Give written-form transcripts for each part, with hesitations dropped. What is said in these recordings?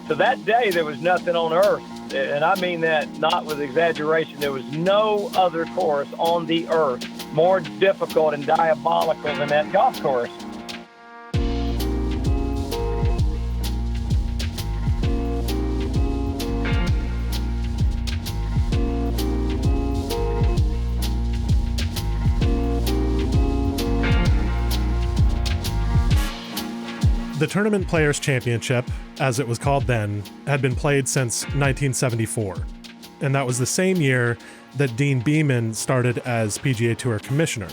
So that day there was nothing on earth, and I mean that not with exaggeration. There was no other course on the earth more difficult and diabolical than that golf course. The Tournament Players Championship, as it was called then, had been played since 1974. And that was the same year that Deane Beman started as PGA Tour commissioner.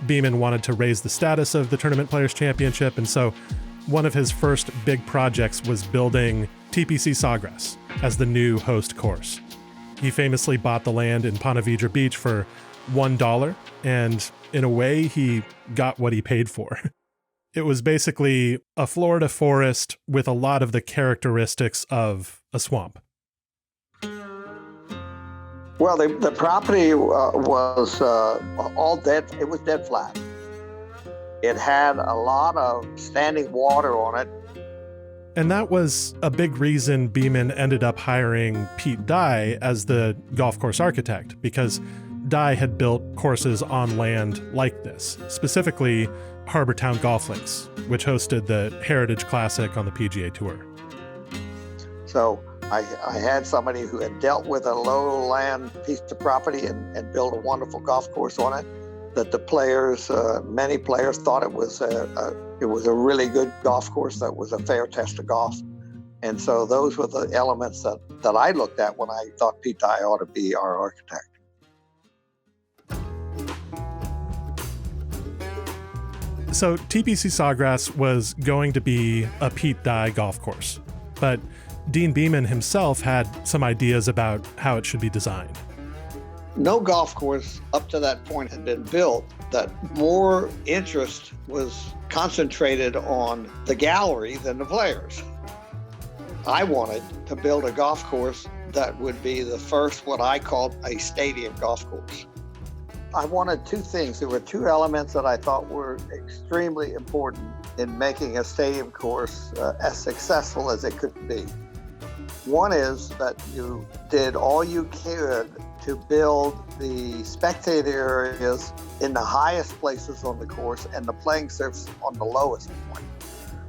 Beman wanted to raise the status of the Tournament Players Championship, and so one of his first big projects was building TPC Sawgrass as the new host course. He famously bought the land in Ponte Vedra Beach for $1, and in a way, he got what he paid for. It was basically a Florida forest with a lot of the characteristics of a swamp. Well, the property was all dead. It was dead flat. It had a lot of standing water on it. And that was a big reason Beman ended up hiring Pete Dye as the golf course architect, because Dye had built courses on land like this, specifically Harbortown Golf Links, which hosted the Heritage Classic on the PGA Tour. So I had somebody who had dealt with a lowland piece of property and built a wonderful golf course on it, that the players, many players thought it was a really good golf course that was a fair test of golf. And so those were the elements that I looked at when I thought Pete Dye ought to be our architect. So TPC Sawgrass was going to be a Pete Dye golf course, but Deane Beman himself had some ideas about how it should be designed. No golf course up to that point had been built that more interest was concentrated on the gallery than the players. I wanted to build a golf course that would be the first, what I called a stadium golf course. I wanted two things. There were two elements that I thought were extremely important in making a stadium course as successful as it could be. One is that you did all you could to build the spectator areas in the highest places on the course and the playing surface on the lowest point,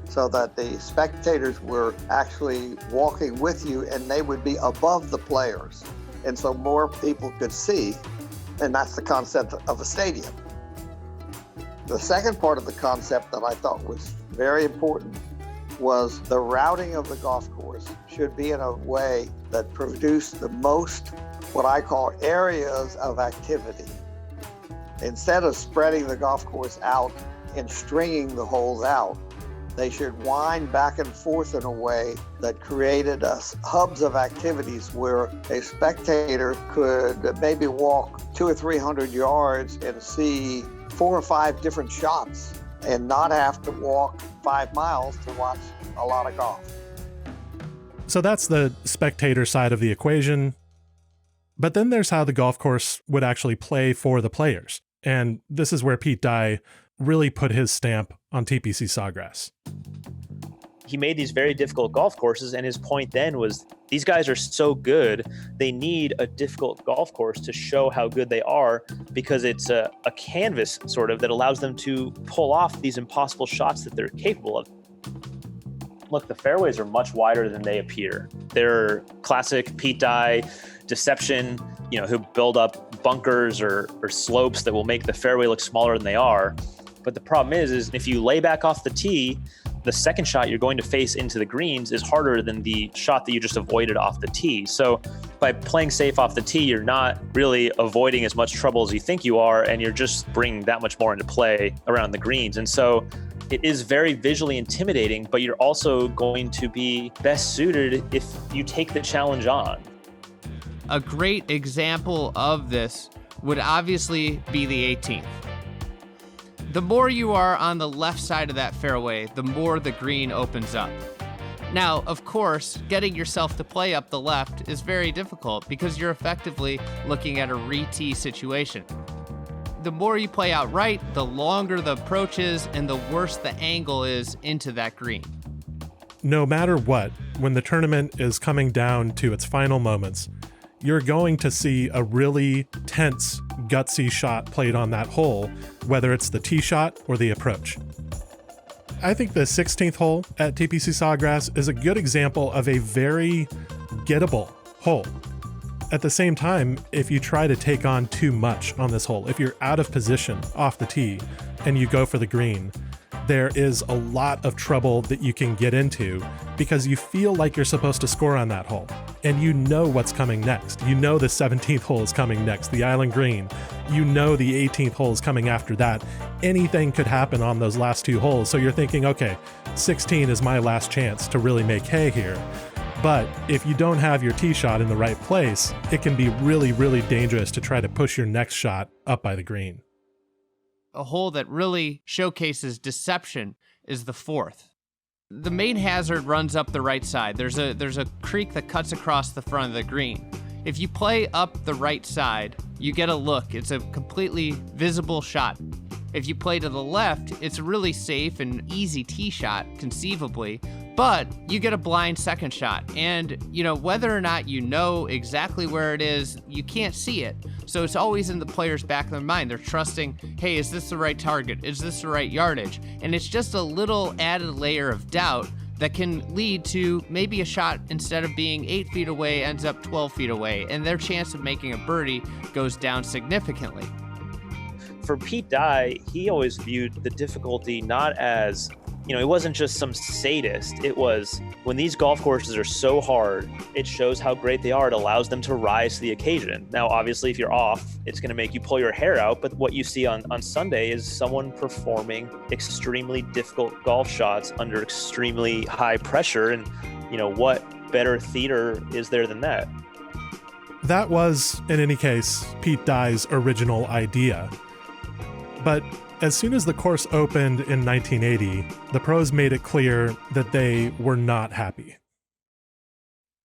so that the spectators were actually walking with you and they would be above the players. And so more people could see. And that's the concept of a stadium. The second part of the concept that I thought was very important was the routing of the golf course should be in a way that produced the most, what I call, areas of activity. Instead of spreading the golf course out and stringing the holes out, they should wind back and forth in a way that created hubs of activities where a spectator could maybe walk 200 or 300 yards and see 4 or 5 different shots and not have to walk 5 miles to watch a lot of golf. So that's the spectator side of the equation. But then there's how the golf course would actually play for the players. And this is where Pete Dye really put his stamp on TPC Sawgrass. He made these very difficult golf courses, and his point then was these guys are so good, they need a difficult golf course to show how good they are, because it's a canvas sort of that allows them to pull off these impossible shots that they're capable of. Look, the fairways are much wider than they appear. They're classic Pete Dye deception, who build up bunkers or slopes that will make the fairway look smaller than they are. But the problem is if you lay back off the tee, the second shot you're going to face into the greens is harder than the shot that you just avoided off the tee. So by playing safe off the tee, you're not really avoiding as much trouble as you think you are, and you're just bringing that much more into play around the greens. And so it is very visually intimidating, but you're also going to be best suited if you take the challenge on. A great example of this would obviously be the 18th. The more you are on the left side of that fairway, the more the green opens up. Now, of course, getting yourself to play up the left is very difficult because you're effectively looking at a re-tee situation. The more you play out right, the longer the approach is and the worse the angle is into that green. no matter what, when the tournament is coming down to its final moments, you're going to see a really tense, gutsy shot played on that hole, whether it's the tee shot or the approach. I think the 16th hole at TPC Sawgrass is a good example of a very gettable hole. At the same time, if you try to take on too much on this hole, if you're out of position off the tee and you go for the green, there is a lot of trouble that you can get into because you feel like you're supposed to score on that hole. And you know what's coming next. You know the 17th hole is coming next, the island green. You know the 18th hole is coming after that. Anything could happen on those last two holes. So you're thinking, okay, 16 is my last chance to really make hay here. But if you don't have your tee shot in the right place, it can be really, really dangerous to try to push your next shot up by the green. A hole that really showcases deception is the 4th. The main hazard runs up the right side. There's a creek that cuts across the front of the green. If you play up the right side, you get a look. It's a completely visible shot. If you play to the left, it's a really safe and easy tee shot, conceivably, but you get a blind second shot. And, whether or not you know exactly where it is, you can't see it. So it's always in the player's back of their mind. They're trusting, hey, is this the right target? Is this the right yardage? And it's just a little added layer of doubt that can lead to maybe a shot, instead of being 8 feet away, ends up 12 feet away, and their chance of making a birdie goes down significantly. For Pete Dye, he always viewed the difficulty not as, it wasn't just some sadist. It was, when these golf courses are so hard, it shows how great they are. It allows them to rise to the occasion. Now, obviously, if you're off, it's going to make you pull your hair out. But what you see on Sunday is someone performing extremely difficult golf shots under extremely high pressure. And, what better theater is there than that? That was, in any case, Pete Dye's original idea. But as soon as the course opened in 1980, the pros made it clear that they were not happy.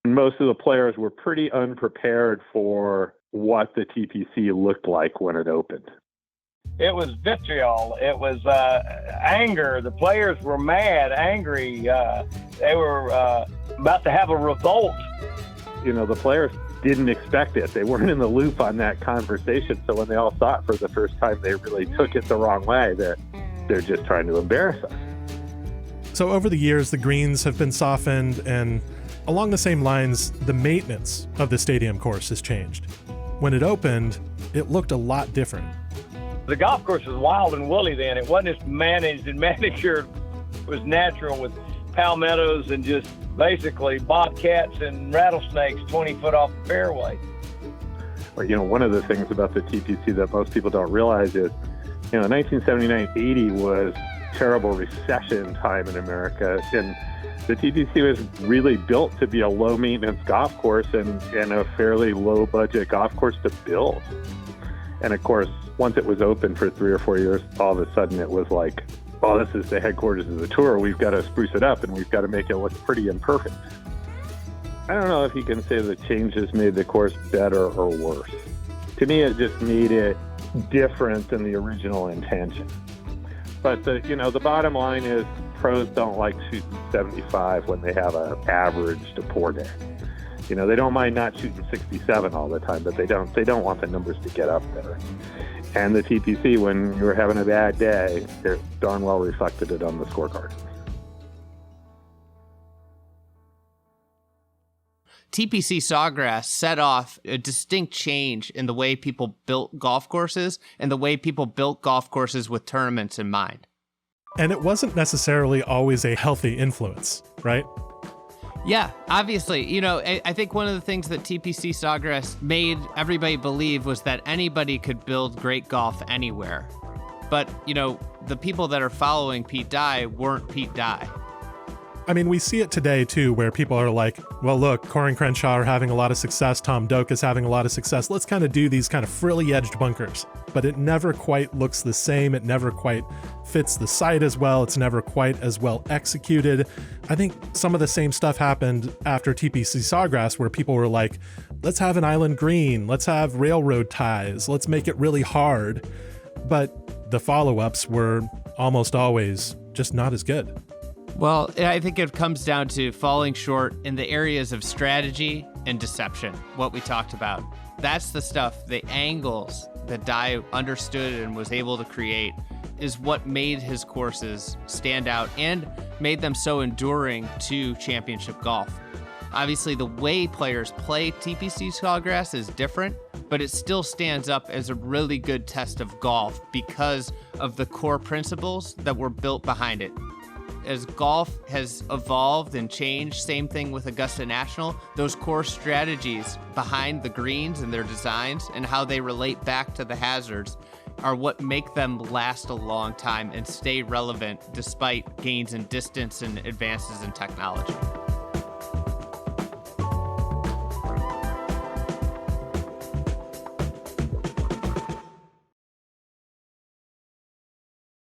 Most of the players were pretty unprepared for what the TPC looked like when it opened. It was vitriol. It was anger. The players were mad, angry. They were about to have a revolt. The players didn't expect it. They weren't in the loop on that conversation. So when they all saw it for the first time, they really took it the wrong way. They're just trying to embarrass us. So over the years, the greens have been softened, and along the same lines, the maintenance of the stadium course has changed. When it opened, it looked a lot different. The golf course was wild and woolly then. It wasn't just managed and manicured. It was natural with palmettos and just basically bobcats and rattlesnakes 20 foot off the fairway. One of the things about the TPC that most people don't realize is, 1979-80 was terrible recession time in America, and the TPC was really built to be a low-maintenance golf course and a fairly low-budget golf course to build. And of course, once it was open for 3 or 4 years, all of a sudden it was like, well, this is the headquarters of the tour. We've got to spruce it up, and we've got to make it look pretty and perfect. I don't know if you can say the changes made the course better or worse. To me, it just made it different than the original intention. But the bottom line is, pros don't like shooting 75 when they have an average to poor day. They don't mind not shooting 67 all the time, but they don't want the numbers to get up there. And the TPC, when you're having a bad day, they're darn well reflected it on the scorecard. TPC Sawgrass set off a distinct change in the way people built golf courses and the way people built golf courses with tournaments in mind. And it wasn't necessarily always a healthy influence, right? Yeah, obviously. I think one of the things that TPC Sawgrass made everybody believe was that anybody could build great golf anywhere. But, the people that are following Pete Dye weren't Pete Dye. I mean, we see it today, too, where people are like, well, look, Corey and Crenshaw are having a lot of success. Tom Doak is having a lot of success. Let's kind of do these kind of frilly-edged bunkers. But it never quite looks the same. It never quite fits the site as well. It's never quite as well executed. I think some of the same stuff happened after TPC Sawgrass, where people were like, let's have an island green. Let's have railroad ties. Let's make it really hard. But the follow-ups were almost always just not as good. Well, I think it comes down to falling short in the areas of strategy and deception, what we talked about. That's the stuff, the angles that Dye understood and was able to create is what made his courses stand out and made them so enduring to championship golf. Obviously, the way players play TPC Sawgrass is different, but it still stands up as a really good test of golf because of the core principles that were built behind it. As golf has evolved and changed, same thing with Augusta National, those core strategies behind the greens and their designs and how they relate back to the hazards are what make them last a long time and stay relevant despite gains in distance and advances in technology.